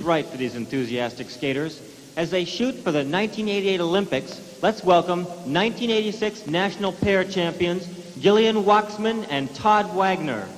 right for these enthusiastic skaters. As they shoot for the 1988 Olympics, let's welcome 1986 national pair champions Gillian Wachsman and Todd Waggoner.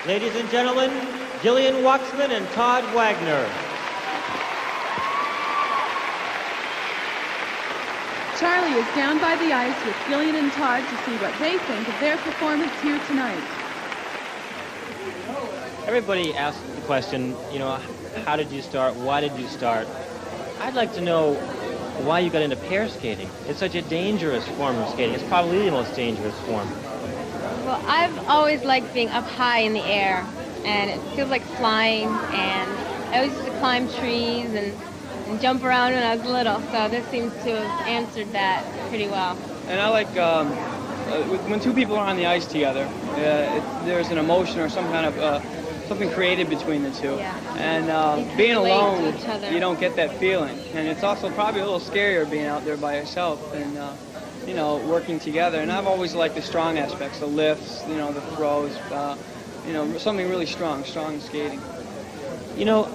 Ladies and gentlemen, Gillian Wachsman and Todd Waggoner. Charlie is down by the ice with Gillian and Todd to see what they think of their performance here tonight. Everybody asks the question, how did you start? Why did you start? I'd like to know why you got into pair skating. It's such a dangerous form of skating. It's probably the most dangerous form. Well, I've always liked being up high in the air, and it feels like flying, and I always used to climb trees and jump around when I was little, so this seems to have answered that pretty well. And I like when two people are on the ice together, there's an emotion or some kind of something created between the two. Yeah. And being alone, you don't get that feeling. And it's also probably a little scarier being out there by yourself. And working together. And I've always liked the strong aspects, the lifts, the throws, something really strong skating. You know,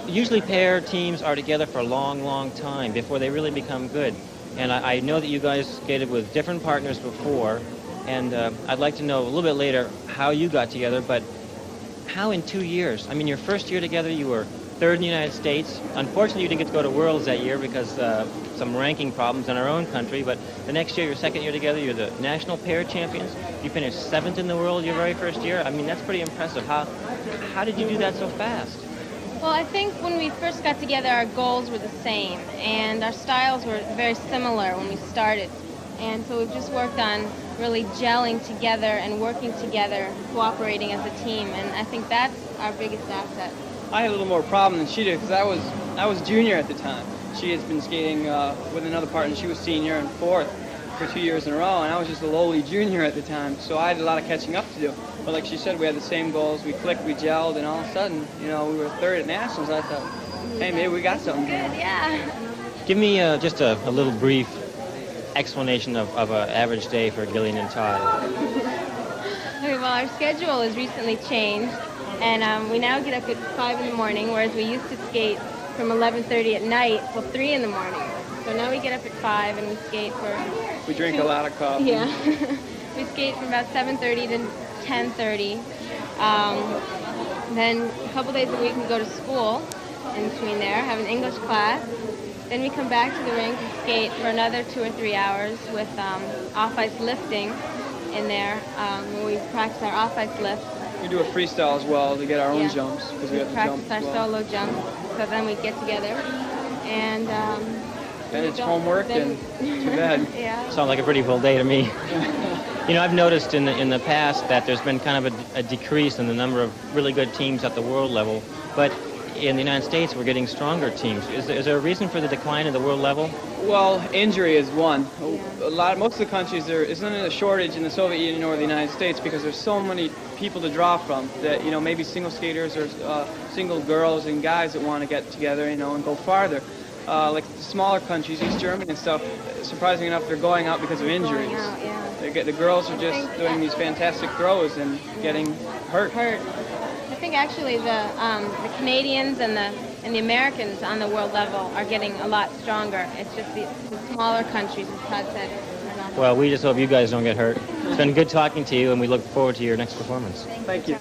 usually pair teams are together for a long, long time before they really become good. And I know that you guys skated with different partners before, and I'd like to know a little bit later how you got together, but how in 2 years? I mean, your first year together, you were third in the United States. Unfortunately, you didn't get to go to Worlds that year because some ranking problems in our own country, but the next year, your second year together, you're the national pair champions. You finished 7th in the world your very first year. I mean, that's pretty impressive. How did you do that so fast? Well, I think when we first got together, our goals were the same, and our styles were very similar when we started. And so we've just worked on really gelling together and working together, cooperating as a team, and I think that's our biggest asset. I had a little more problem than she did because I was junior at the time. She had been skating with another partner. She was senior and fourth for 2 years in a row, and I was just a lowly junior at the time, so I had a lot of catching up to do. But like she said, we had the same goals, we clicked, we gelled, and all of a sudden, we were third at Nationals. I thought, hey, maybe we got something here. Good, yeah. Give me just a little brief explanation of an average day for Gillian and Todd. Okay, well, our schedule has recently changed, and we now get up at 5 in the morning, whereas we used to skate from 11:30 at night till 3 in the morning. So now we get up at 5 and we skate for... We drink a lot of coffee. Yeah. We skate from about 7:30 to 10:30. Then a couple days a week we go to school in between there, have an English class. Then we come back to the rink and skate for another 2 or 3 hours with off-ice lifting in there, where we practice our off-ice lifts. We do a freestyle as well to get our own jumps. Because we have to practice jump our as well. solo jumps, so then we get together. And then it's homework and to bed. Yeah. Sounds like a pretty full day to me. I've noticed in the past that there's been kind of a decrease in the number of really good teams at the world level, but in the United States we're getting stronger teams. Is there a reason for the decline at the world level? Well, injury is one. Most of the countries, there isn't a shortage in the Soviet Union or the United States because there's so many people to draw from that, maybe single skaters or single girls and guys that want to get together, and go farther. Like the smaller countries, East Germany and stuff, surprisingly enough, they're going out because of injuries. Going out, yeah. The girls are just doing these fantastic throws and getting hurt. I think actually the Canadians and the Americans on the world level are getting a lot stronger. It's just the smaller countries, as Todd said. Are not. Well, we just hope you guys don't get hurt. It's been good talking to you, and we look forward to your next performance. Thank you.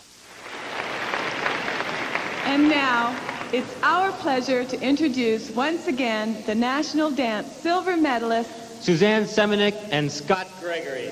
And now, it's our pleasure to introduce once again the National Dance silver medalists, Suzanne Semenuk and Scott Gregory.